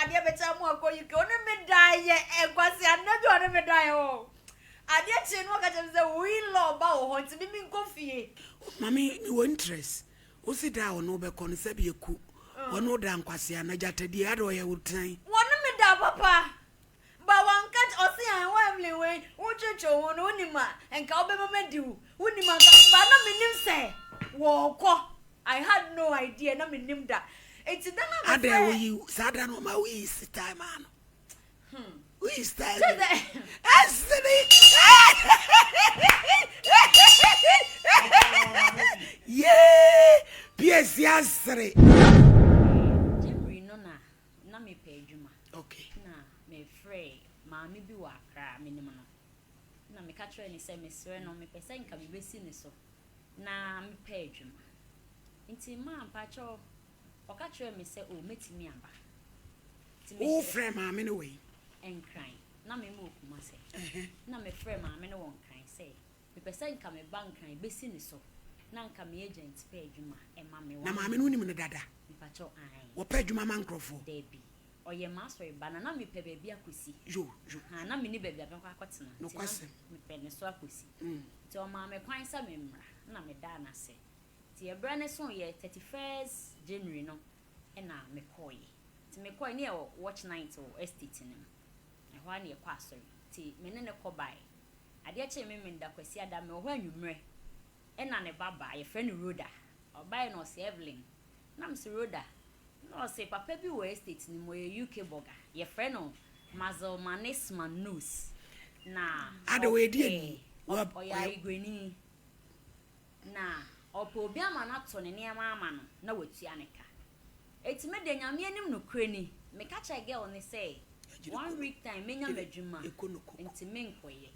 adia beta mu akọ you can me die e kwasi anabi on me die o adia chi no ka chem say we law ba o ho ntimi mi nkofie mami mi wo interest o si da o no be kon se be eku wono da nkwase anajatade ade o ye wutan wono me da papa ba wan kat osi an wamle we uchucho wono unima enka obema mediu unima ba na minim say wo ko I had no idea na minim da it's then I ade wo yi sada no ma we is time man we is time asli yeah PS asre Jemri no na me pay adwuma okay na me free ma me bi wa kra minim no na me ka kire ni say me sre no me pese nka me besi ni so na me pay adwuma nti ma mpacho o ka kire me say o metimi aba o frame ma me no we enkran na me mo kuma say na me frame ma me no won kan say me pese nka me bank kan besi ni so na nka me agent pay adwuma e ma me na ma me no nim ne dada mpacho ai wo pay adwuma man krofo debi oye master banana me pe bebia akosi jo ha na me ni bebia be akotena no kwase me pe ne so akosi ti o ma me kwan sa me mra na me da na se ti e bra ne so ye 31st January no e na me koye ti me koye ne watch night o estate nim e ho na e kwa asori ti me ne ko bai ade che me nda kwasi ada me ho anwumre e na ne baba ye friend Roda o bai no se Evelyn na me se Roda no say papa bi we estate ni mo ye UK Borga ye friend no Mazel Manisman news na ade we die o ya igweni na opo obi ama na to ne niam ama no na watua ne ka etime de nyame anim no kreni me ka cha girl ne say 1 week time menya madwuma ntime nkoye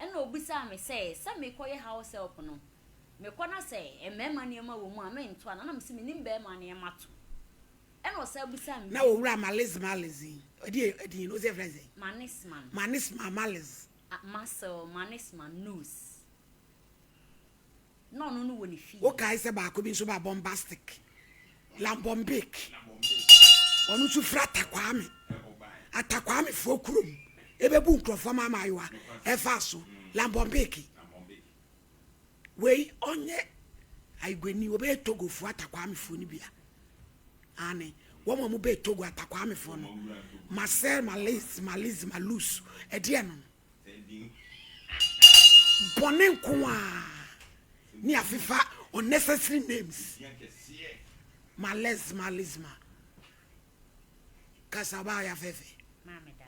ena obisa me say sa me koye house help no me kona say emema niam awo mu a me nto ana na me se me nim be ma niam ato ena osa busa me na wo wura malizi odi no se friends manisman maliz muscle manisman news no woni fi o kai se ba ko bi so ba bombastic lambombic onu su frata kwame fo kurum ebebu nkrofo ma mayiwa efa so lambombic we onye aigweni obe togo fu atakwame fo ni bia ane wo mo be togo atakwame fo no Marcel Maliz malus edie no bonen kwa ni afifa unnecessary names malizma kasaba ya fefe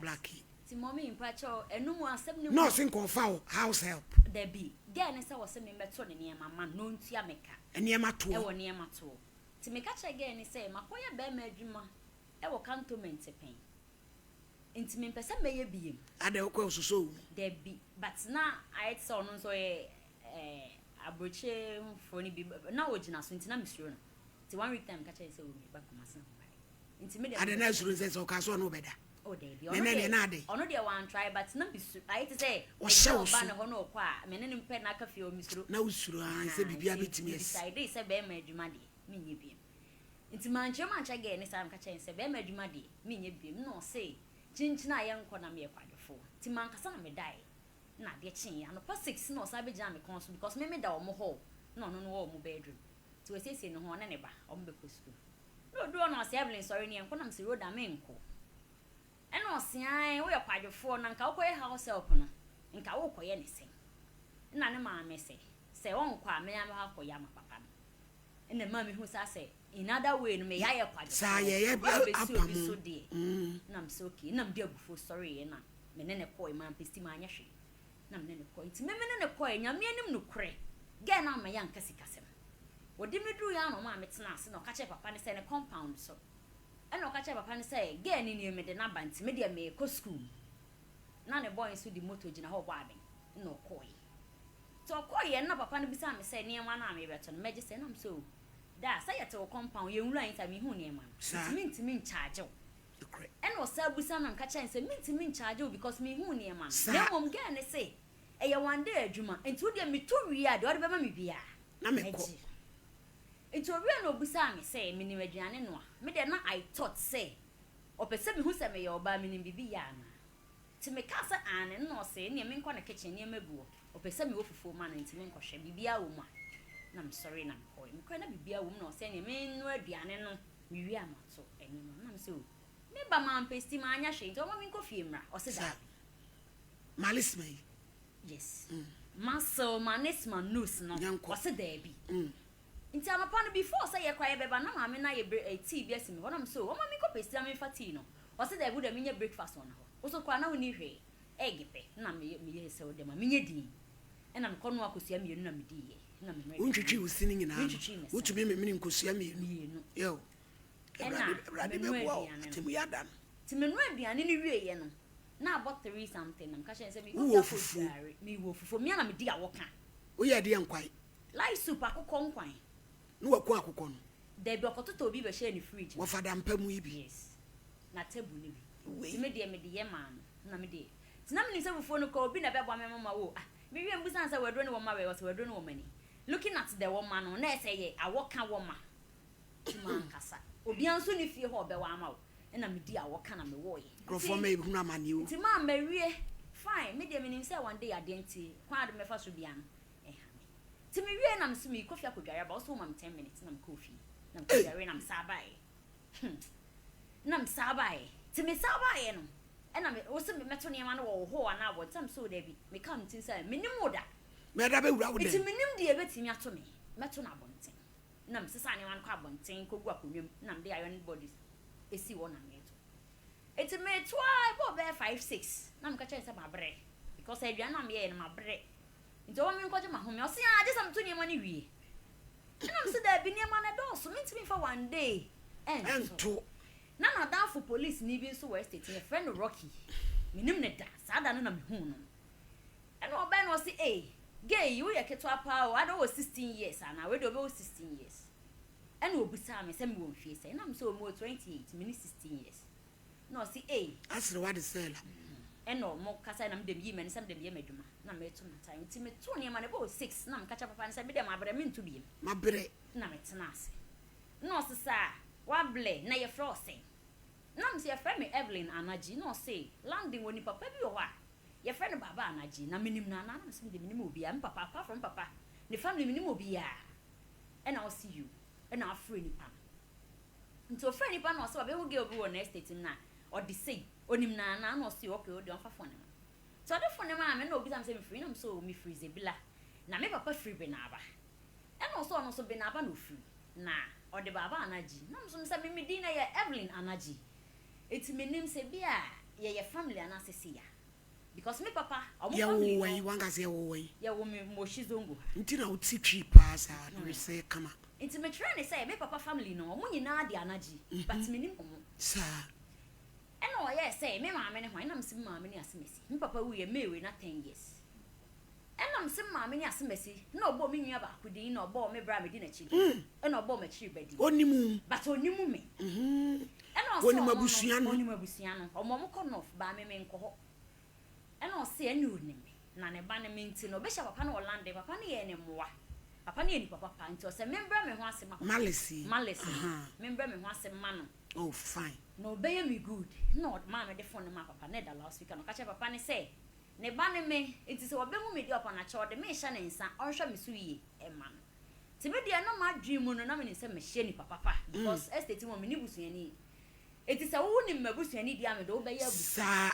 blackie ti mommy mpacho enum asem ni no sin confa house help there be there ne say was me beto ne niam ma no ntua meka niam to e wo niam to ti meka cha again ni say makoya be ma adwuma e wo cantonment pen nti me pese meye biem ade okwa osuso there be but na I saw no so abroche mfoni bi na ogina so nti na misuro no ti 1 week time ka cha say wo me ba komasa nti me ade na suru say so ka so no beda oh there be ono de one try but na misuro I to say o show ba na ho no kwa me ne mpe na ka fie o misuro na usuro an say bibia betimi decide say be ma adwuma de me nye biem nti manche ge ne sam ka cha say be ma adwuma de me nye biem no say chinchina ye nko na me kwadefo ti mankasa na me dai na de chin ya no pa 6 no sabe jam me konso because me da omo ho no wo mo bedroom ti we sese no ho na ne ba omo be ko school no do no se Evelyn sorry ne nko na me Roda me nko e no se an wo ye kwadefo na nka wo koye house help no nka wo koye ne sen na ne ma me se won kwa me ya ma koye ma papa no ene ma me hu sa se in other way no me ya ye kwadefo sa ye apamu so de na me so okay na me de agufo sorry na me ne koye ma pesti ma anya hwe na me ne koye nti me ne koye nyame anim no kure ge na ma ya nkasi kasem wodi me duru ya no ma me tena ase no ka che papa ne se ne compound so e no ka che papa ne se ge ni me de na ba nti me de me ko school na ne boy so di moto gina ho bo aben no koye to koye na papa ne bisa me se ne ma na me beto no meje se na me so da say at o compound ye nwura yin ta me hu ne ma ntimi charge and was sabusa na nka chen say ntimi charge because me hu ne ma na mom ga ne say e ye one day adwuma enti wo de me to wi a de wo de be ma me bia na me ko enti obi na obusa me say me ni aduane no a me de na I thought say opese me hu se me ye oba me nim bibi ya na ti me ka se ane no se ne me nkɔ na kitchen ne maguo opese me wo fufuo ma na nti me nkɔhwɛ bibi a wo mu a na I'm sorry na me kɔ na bibi a wo mu na se ne me no aduane no me wi amato eni no na me se o me ba man pesti ma anya hwe nti o ma me nkɔ fie mra o se da malis me yes muscle manis manus no o se da bi nti amapa no before say ye kwaye beba na ma me na ye tea bi asimi wona me so o ma me nkɔ pesti am fa tea no o se da bu da me nya breakfast on ho o so kwa na woni hwe egg pe na me ye se o de ma me nya din na me kɔ no akosua me na me di ye na me untwitwi usini nyina utumi me nkosua me yo brade be bo atemu yadan ti me no aduane ni wie ye no na about 3 something na mka se me wo fufu me wo fufu me na me di awoka wo ye de enkwai like soup akokɔ nkwan no wako akokɔ no de bi okototo bi be share ni fridge wo fada mpamu ibi yes na table ni bi ti me de ye man na me de ti na me ni se fufu no ko obi na be bɔ me mama wo me wie mbusan se wedro ne wo ma we wo se wedro ne wo mani looking at the woman no na say ye awoka wo ma ti man kasa obi anso ni fie ho be wa ama wo na me di awoka na me wo ye grofo me hu na mane o ti ma mawie fine me de me nim say one day adenti kwa de me fa so bia no ti me wie na me so me kofi akodware ba so ma me 10 minutes na me kofi na me kodware na me sabai na me sabai ti me sabai no na me wo se me meto ne ma no wo ho ana abo tam so da bi me kam tin say me nim oda me da be wura wo de ti me nim de e betimi ato me meto na abonten na me sesa ne wan kwa abonten kogu akonwam na me de iron bodies esi wo na me to eti me to bo be 5-6 na me ka che say ma bre because aduan na me ye na ma bre nti o me nkoje ma ho me o se a je sam to ne ma ne wie na me se da bi ne ma na do so me ntimi fa one day ento na da for police ni bi so west state my friend Rocky minim ne da sa da na me hu no e no ba no say gay you ye keto apa o ada o 16 years ana we do be 16 years e no obusa me say me won fie say na me so mo 28 me 16 years no say asre what is sell e no mo kasa na me dem yi me sam dem ye madwuma na me to time ti me to ne ma ne bo 6 na me kacha papa ne say me dem abre me ntu bi ma bre na me tena ase no sa wa ble na ye frosting na me say your friend me Evelyn Anaji no say landing woni papa bi o wa your friend baba Anaji na minim na na me say de minim obi am papa apart from papa the family minim obi ya and I'll see you and our friend nipa nto friend nipa no say be hu ge obi wo na estate na or the say onim na no say okay o de on fa phone ma so the phone ma me na obi sam say me free na me so me freeze bila na me papa free be na aba and also no so be na aba no free na or the baba Anaji na me so say me di na ye Evelyn Anaji eti me nim say bia ye family anasese ya because me papa omo family we wanga say we ye wo me mo shizongo nti na uti twi pass a we say kama enti me try ne say me papa family no omo nyina de Anaji but me nim omo sa ena o ye say me maame ne hwan na me sim maame ne asemesi me papa wu ye mewe na 10 years ena me sim maame ne asemesi na obo me nua ba akudin na obo me bra me di na chi ena obo me chi badi onimu but onimu me ena oni mabusua no omo mo konof ba me nko ho ena o se eni oni me na ne ba ne menti no be sha papa na Orlando papa ne ye ne moa papa ne ye ni papa pa nti o se membra me ho asema malisi membra me ho asema no oh fine no be me good no ma me de phone ma papa ne da last week no ka che papa ne say ne ba ne me enti se obe mu me di opa na che o de me hya ne nsa o hwa me so yi e ma no ti me dia no ma dream no na me se me hye ni papa pa because estate mo me ni busuani eti se wo ni mabusuani dia me do be ya busa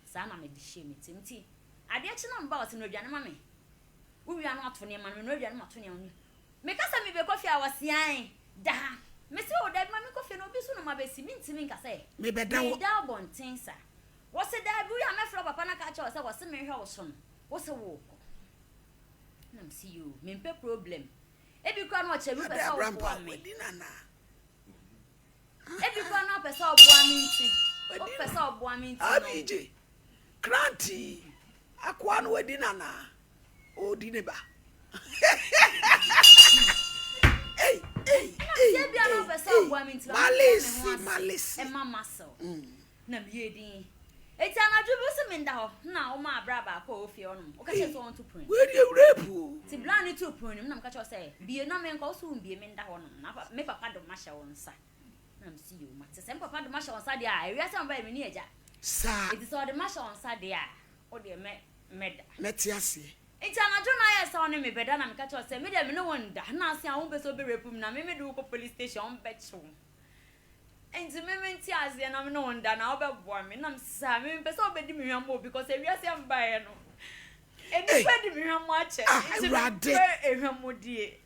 sa na me di hye me timti ade a che na mba o se no aduane ma me wo wi anu ato ne ma me no aduane ma to ne onu me kasa me be kofi awasian da me se o da ma me kofi no bi so no ma be si minti min kasa me be da wo da bonten sa wo se da bi ya me fro papa na ka che wo se wo se me hwe wo so no wo se wo ko na me see you me mpe problem e bi kwa no che bi pesa wo kwa me e bi kwa no pesa wo bua minti o pesa wo bua minti abije kranti akwa no wadi nana o di ne ba ye bia no pesa wo bua minti malisi e mama so na me ye din eti anadwo bi se minda ho na o ma bra ba ko ofie onum o ka che so on to print we dey rape ti bla ni to print na me ka che say bie na me nko so bie minda ho no na me papa do ma hye won sa I'm see you ma se papa de masha on sade a ewia se mba me ni eja sa it is all the masha on sade a o de meda metiase enti anajo na ya sa on me beda na me ka cho se me de me no wonda na ase a wo be so be repum na me de wo ko police station be chew enti me menti ase na me no wonda na wo be boa me na me sa me be so be di me hwamo because ewia se mba ye no eni pe di me hwamo ache enti me hwamo die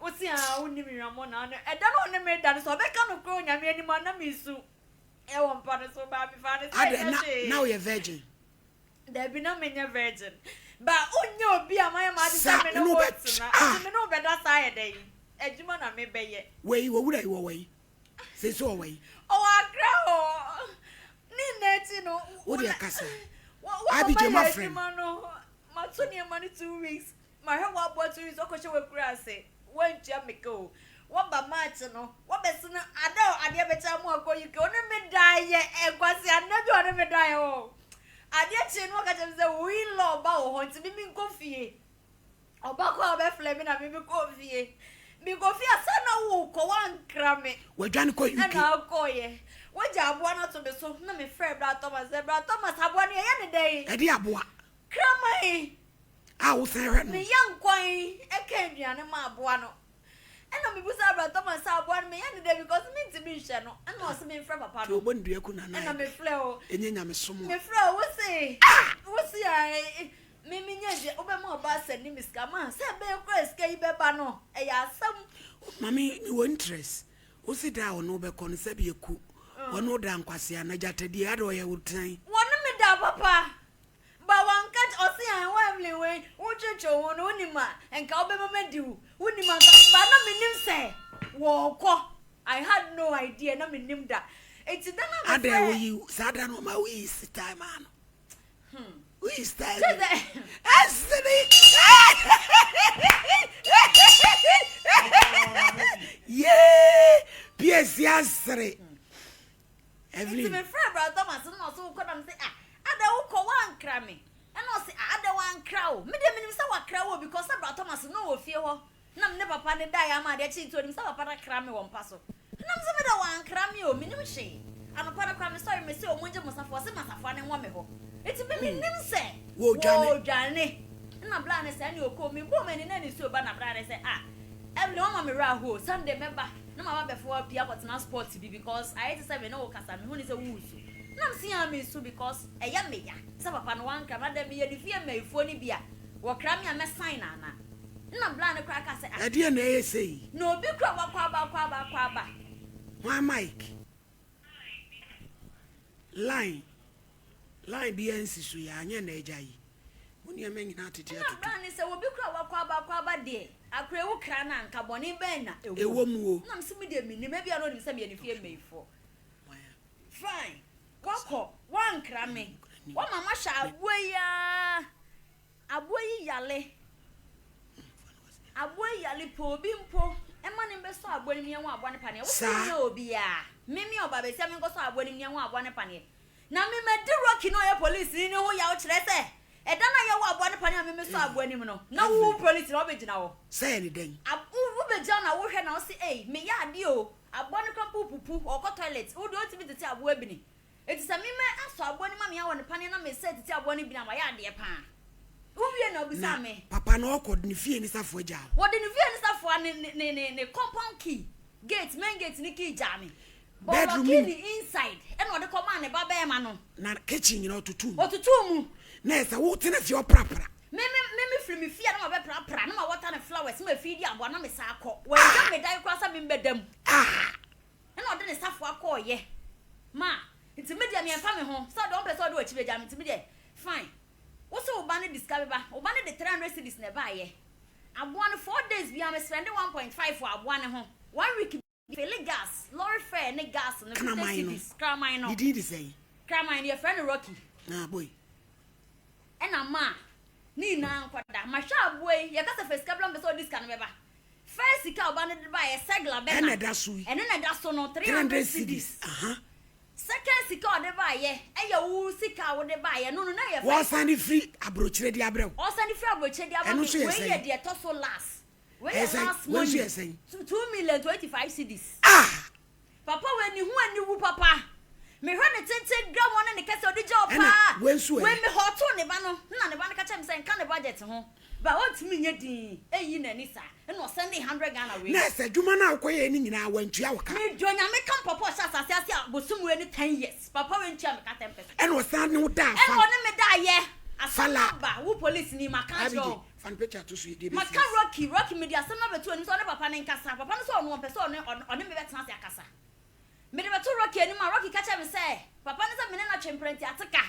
Osi a woni mi ramo na no e da no ne me da so be ka no kro nyame ani ma na mi su e won pa no so ba mi fa ne say now you virgin there be no me virgin ba onye obi a my ma di say me no what na me no be da say dey ejuma na me be ye we wo wura wo we say so we akra o ni neti no wo de kasa abi je my friend ma to ni money 2 weeks my head wa boy 2 weeks okoshe we kura say when Jamaica, what by match no, what best no, I know I never tell more go you can me die and was I never die. Oh, I did what I say we love about to be coffee. Or back over flaming and maybe coffee. Because fear son who go one crammy. We're trying to call you. And I'll call ye. What job one out to be so no me friend Thomas have 1 year any day. A dear boy. Crammy. I will say right now. The young queen, a Kenyan and my buono. And I'm a Thomas, I want me any day because me to be channel and was me from a part of 1 day. And I'm a flow. And then I'm a sumo. The flow was say, what's the I? Mimi, over more bus and Miss Kama, said Bell Crest, Gay Bebano, a some. Mammy, no interest. What's it down over Concebi cook? Or no damn Quasiana Jata, the other way I would say. One me da, papa. But one catch or see a wembley way, which you won't unima, and Calbema do, Unima, but no meaning say, walk. I had no idea, no meaning that. It's done. I dare you, Sadan on my waist time, man. We style. Yeah, P.S. yesterday. Every friend, brother Thomas, and also come say, Ada uko one crammy. And also ada one crow. Me dem nim say wa crow because Brother Thomas no wo fie ho. Nam ne papa ne die ama de chi to nim say papa na crammy won paso. Nam say me da one crammy o me nim hwe. Ano pa na crammy sorry me say o monje musafo say masafo ne nwo me ho. Eti be me nim say wo dwane. Na bla ne say ne okọ me bo me ne na ni so ba na bla ne say every one me ra ho Sunday member. Na mama before pia but na sports bi because I 87 no kasa me hu ni say wusu. Nam see am so because eya meya say papa no wan kra na me ye di fie maifo ni bia wo kra me am sign na na bla ne kra ka say e de na e say no bi kra wa kwa ba wa mic line bi ensi so ya anya na eja yi woni e me nyina tete atutu na bla ne say wo bi kra wa kwa ba de akra wo kra na nka boni ben na ewo mu o nam se me de me ni me bia no ni say me ni fie maifo fine Koko, one crammy. What mama shall aboyi yale. Aboyi yale po bimpo. E man be so aboni mi enwa abone pane. Wo se ni obi a. Mimi oba be se mi go so aboni mi enwa abone pane. Na me di rocky no ye police ni ho ya o kire se. E da na ye wo abone pane me so aboni mi no. Na wo police no be gina wo. Say ni den. Wo be gina na wo hwe na wo se eh me ya ade o. Abone kwa pupupu o ko toilet. Wo do ti bi tete abo abini. It's a mime aso aboni mama ya won pane na me say tete aboni bi na ma ya de pa. Uwie na obisa me. Papa na okod ni fie ni safo ja. Wo de ni fie ni safo ne compound key. Gate main gate ni key ja me. Bedroom ni inside. E no de come na ba ba ma no. Na kitchen ni otutu. Otutu mu. Na esa wo tena fie oprapra. Me free me fie na ma be prapra na ma water na flowers ma fie di abo na me sa akọ. Wo ja me dai kwasa me mbedam. E no de ne safo akọ ye. Ma it's media me fa me ho so don person do achibe jam it's media fine wo so oba ne discover ba oba ne the 300 cities na ba ye aboa ne 4 days bi am spend 1.5 for aboa ne ho 1 week fele gas lorry fare ne gas ne 50 cities cramine no did say cramine your friend Rocky na boy e na ma ni na nkwada ma hwa aboa ye ka se first cablam be so discount be ba first ka oba ne ba ye segla be na da so na da so no 300 cities second sika o de ba ye eya wo sika wo de ba ye no na ye wo send free abrochire di abrem o send free abrochire di abrem we ye de to so last we last money 2,025,000 cedis ah papa ni hu ani wu papa me hwe ne tete gram one ne kase odi job pa we me hoto ne ba no na ne ba ne ka chem say nka ne budget ho ba want me nya din eyi na ni sa e no send 100 Ghana we na se dwuma na akoye ni nyina wantua wo ka me do nya me kan papa sha asase bosum we ni 10 years papa we ntua me ka 10%. E no san ne wo da fa e no ne me da ye afala ba wo police ni maka jo fan picture to so dey maka rocky media asem na betu ani so ne papa ne nkasa papa no so ono pese ono me betena ase akasa me de betu rocky ani ma rocky kacha me say papa ne say me na twemprenti ateka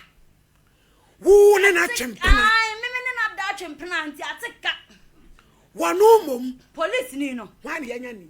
wo ne na twempena ai me na da twempena anti ateka wano mom police ni no wan ye nya ni